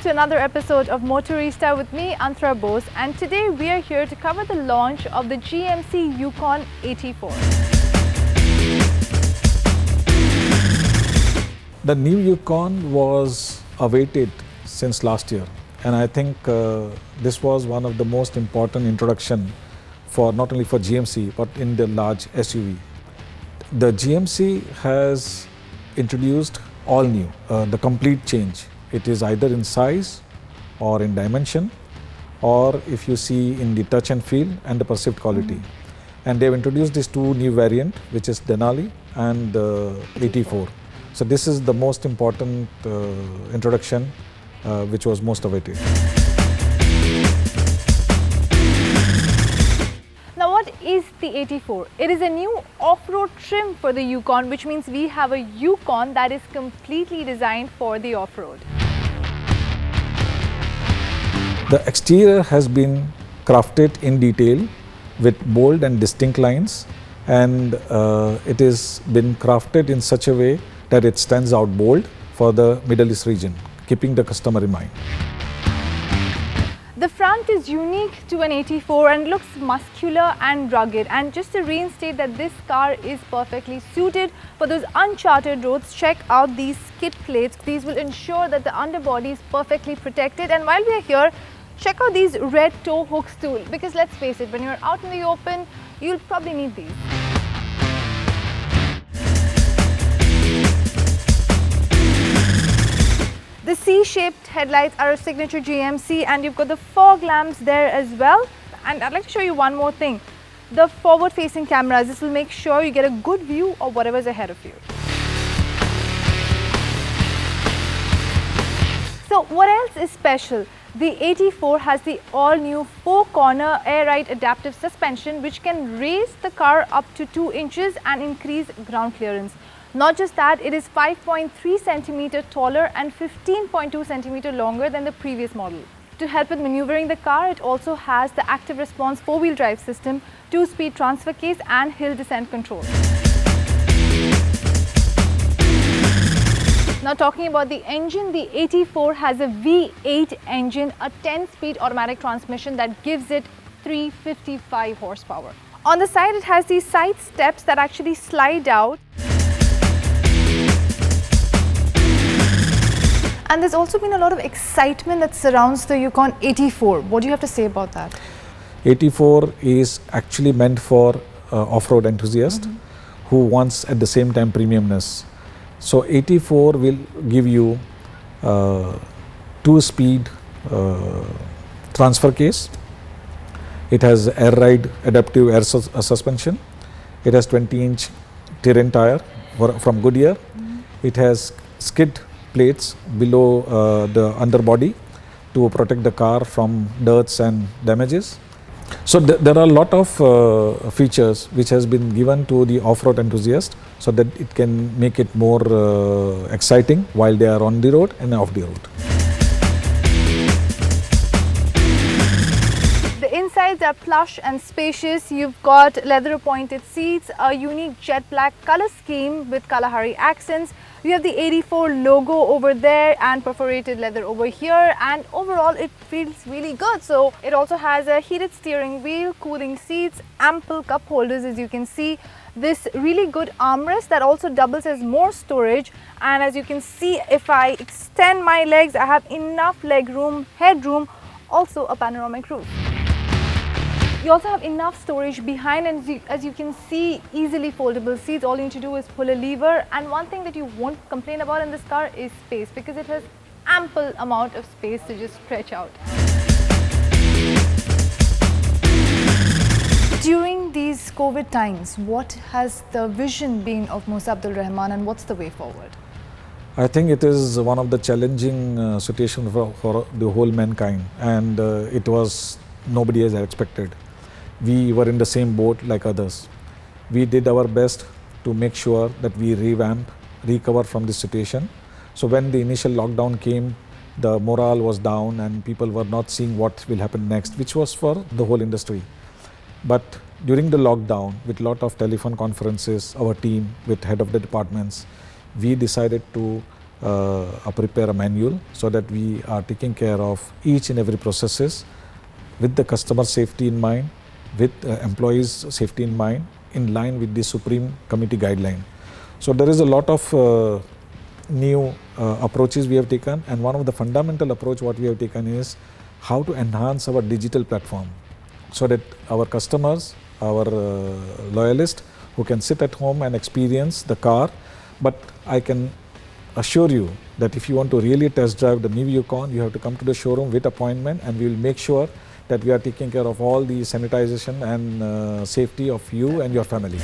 to another episode of Motorista with me, Antra Bose, and today we are here to cover the launch of the GMC Yukon 84. The new Yukon was awaited since last year, and I think this was one of the most important introduction for not only for GMC but in the large SUV. The GMC has introduced all new, the complete change. It is either in size or in dimension, or if you see in the touch and feel and the perceived quality. And they've introduced these two new variant, which is Denali and 84. So this is the most important introduction, which was most awaited. Now what is the 84? It is a new off-road trim for the Yukon, which means we have a Yukon that is completely designed for the off-road. The exterior has been crafted in detail with bold and distinct lines, and it has been crafted in such a way that it stands out bold for the Middle East region, keeping the customer in mind. The front is unique to an 84 and looks muscular and rugged, and just to reinstate that this car is perfectly suited for those uncharted roads, check out these skid plates. These will ensure that the underbody is perfectly protected, and while we are here, check out these red tow hooks too, because let's face it, when you're out in the open, you'll probably need these. The C-shaped headlights are a signature GMC, and you've got the fog lamps there as well. And I'd like to show you one more thing. The forward-facing cameras, this will make sure you get a good view of whatever's ahead of you. So what else is special? The 84 has the all-new 4-corner air-ride adaptive suspension, which can raise the car up to 2 inches and increase ground clearance. Not just that, it is 5.3 centimeter taller and 15.2 centimeter longer than the previous model. To help with maneuvering the car, it also has the active response 4-wheel drive system, 2-speed transfer case and hill descent control. Now talking about the engine, the 84 has a V8 engine, a 10-speed automatic transmission that gives it 355 horsepower. On the side, it has these side steps that actually slide out. And there's also been a lot of excitement that surrounds the Yukon 84. What do you have to say about that? 84 is actually meant for off-road enthusiasts who wants at the same time premiumness. So 84 will give you 2-speed transfer case. It has air ride adaptive air suspension. It has 20-inch terrain tire from Goodyear. It has skid plates below the underbody to protect the car from dirts and damages. So there are a lot of features which has been given to the off-road enthusiast so that it can make it more exciting while they are on the road and off the road. The insides are plush and spacious. You've got leather appointed seats, a unique jet black color scheme with Kalahari accents. You have the 84 logo over there and perforated leather over here, and overall it feels really good. So it also has a heated steering wheel, cooling seats, ample cup holders as you can see, this really good armrest that also doubles as more storage, and as you can see, if I extend my legs, I have enough leg room, headroom, also a panoramic roof. You also have enough storage behind, and as you can see, easily foldable seats. All you need to do is pull a lever, and one thing that you won't complain about in this car is space, because it has ample amount of space to just stretch out. During these COVID times, what has the vision been of Musa Abdul Rahman, and what's the way forward? I think it is one of the challenging situations for the whole mankind, and it was nobody has expected. We were in the same boat like others. We did our best to make sure that we recover from this situation. So when the initial lockdown came, the morale was down and people were not seeing what will happen next, which was for the whole industry. But during the lockdown, with lot of telephone conferences, our team with head of the departments, we decided to prepare a manual so that we are taking care of each and every processes with the customer safety in mind, with employees safety in mind, in line with the Supreme Committee guideline. So there is a lot of new approaches we have taken, and one of the fundamental approach what we have taken is how to enhance our digital platform so that our customers, our loyalists who can sit at home and experience the car, but I can assure you that if you want to really test drive the new Yukon, you have to come to the showroom with appointment, and we will make sure that we are taking care of all the sanitization and safety of you and your family.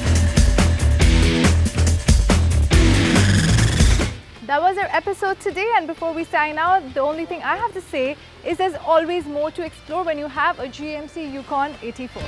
That was our episode today, and before we sign out, the only thing I have to say is there's always more to explore when you have a GMC Yukon 84.